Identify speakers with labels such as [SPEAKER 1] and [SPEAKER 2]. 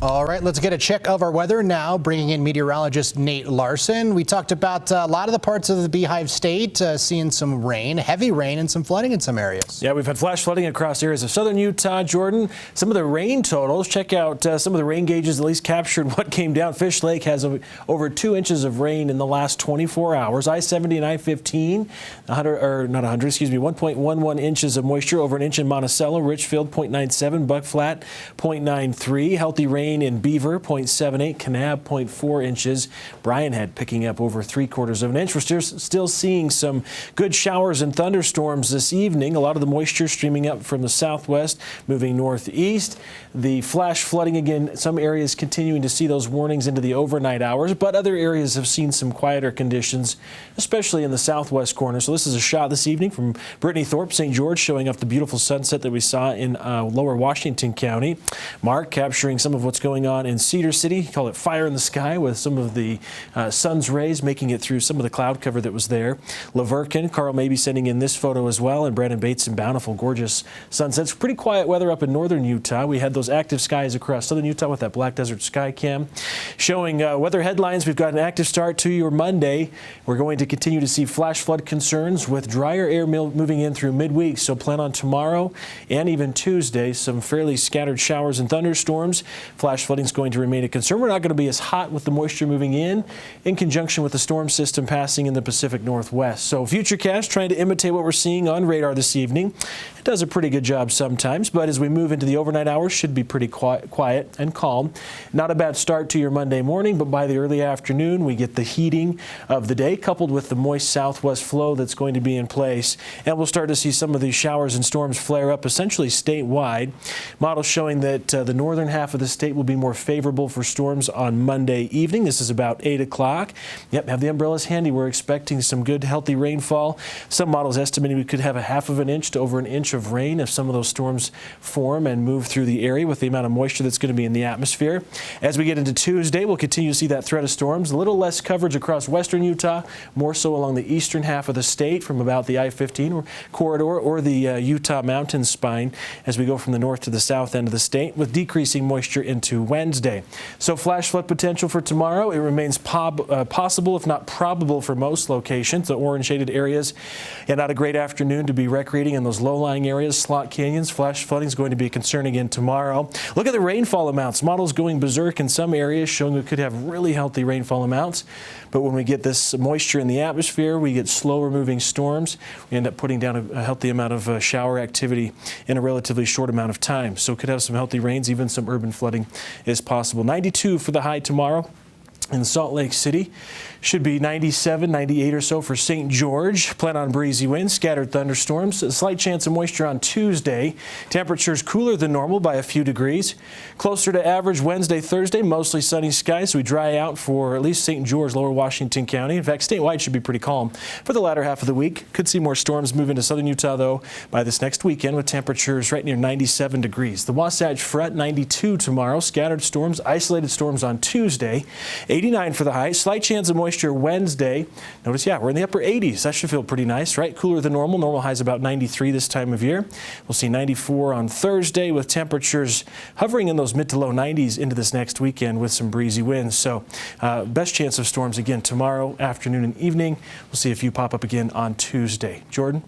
[SPEAKER 1] All right, let's get a check of our weather now, bringing in meteorologist Nate Larson. We talked about a lot of the parts of the Beehive State seeing some rain, heavy rain, and some flooding in some areas.
[SPEAKER 2] Yeah, we've had flash flooding across areas of southern Utah, Jordan. Some of the rain totals, check out some of the rain gauges at least captured what came down. Fish Lake has over 2 inches of rain in the last 24 hours. I-70 and I-15, 1.11 inches of moisture, over an inch in Monticello. Richfield, 0.97. Buck Flat, 0.93. Healthy rain in Beaver, 0.78, Kanab, 0.4 inches. Bryan Head picking up over 3/4 of an inch. We're still seeing some good showers and thunderstorms this evening. A lot of the moisture streaming up from the southwest, moving northeast. The flash flooding again, some areas continuing to see those warnings into the overnight hours, but other areas have seen some quieter conditions, especially in the southwest corner. So this is a shot this evening from Brittany Thorpe, St. George, showing off the beautiful sunset that we saw in lower Washington County. Mark capturing some of what's going on in Cedar City. Call it fire in the sky with some of the sun's rays making it through some of the cloud cover that was there. Laverkin, Carl Maybe sending in this photo as well, and Brandon Bates in Bountiful. Gorgeous sunsets. Pretty quiet weather up in northern Utah. We had those active skies across southern Utah with that Black Desert Sky Cam. Showing weather headlines, we've got an active start to your Monday. We're going to continue to see flash flood concerns with drier air moving in through midweek. So plan on tomorrow and even Tuesday some fairly scattered showers and thunderstorms. Flash flooding is going to remain a concern. We're not going to be as hot with the moisture moving in conjunction with the storm system passing in the Pacific Northwest. So Futurecast trying to imitate what we're seeing on radar this evening. It does a pretty good job sometimes, but as we move into the overnight hours, should be pretty quiet and calm. Not a bad start to your Monday morning, but by the early afternoon, we get the heating of the day coupled with the moist southwest flow that's going to be in place. And we'll start to see some of these showers and storms flare up essentially statewide. Models showing that the northern half of the state will be more favorable for storms on Monday evening. This is about 8 o'clock. Yep, have the umbrellas handy. We're expecting some good, healthy rainfall. Some models estimating we could have a 1/2 inch to over an inch of rain if some of those storms form and move through the area with the amount of moisture that's going to be in the atmosphere. As we get into Tuesday, we'll continue to see that threat of storms. A little less coverage across western Utah, more so along the eastern half of the state from about the I-15 corridor or the Utah mountain spine as we go from the north to the south end of the state, with decreasing moisture into Wednesday. So flash flood potential for tomorrow. It remains possible, if not probable, for most locations, the orange shaded areas. And not a great afternoon to be recreating in those low-lying areas, slot canyons. Flash flooding is going to be a concern again tomorrow. Look at the rainfall amounts. Models going berserk in some areas, showing we could have really healthy rainfall amounts. But when we get this moisture in the atmosphere, we get slower moving storms. We end up putting down a healthy amount of shower activity in a relatively short amount of time. So could have some healthy rains, even some urban flooding is possible. 92 for the high tomorrow. In Salt Lake City, should be 97, 98 or so for St. George. Plan on breezy winds, scattered thunderstorms. A slight chance of moisture on Tuesday. Temperatures cooler than normal by a few degrees. Closer to average Wednesday, Thursday, mostly sunny skies. We dry out for at least St. George, lower Washington County. In fact, statewide should be pretty calm for the latter half of the week. Could see more storms move into southern Utah, though, by this next weekend with temperatures right near 97 degrees. The Wasatch Fret, 92 tomorrow. Scattered storms, isolated storms on Tuesday. 89 for the high. Slight chance of moisture Wednesday. Notice, yeah, we're in the upper 80s. That should feel pretty nice, right? Cooler than normal. Normal high is about 93 this time of year. We'll see 94 on Thursday with temperatures hovering in those mid to low 90s into this next weekend with some breezy winds. So best chance of storms again tomorrow afternoon and evening. We'll see a few pop up again on Tuesday. Jordan?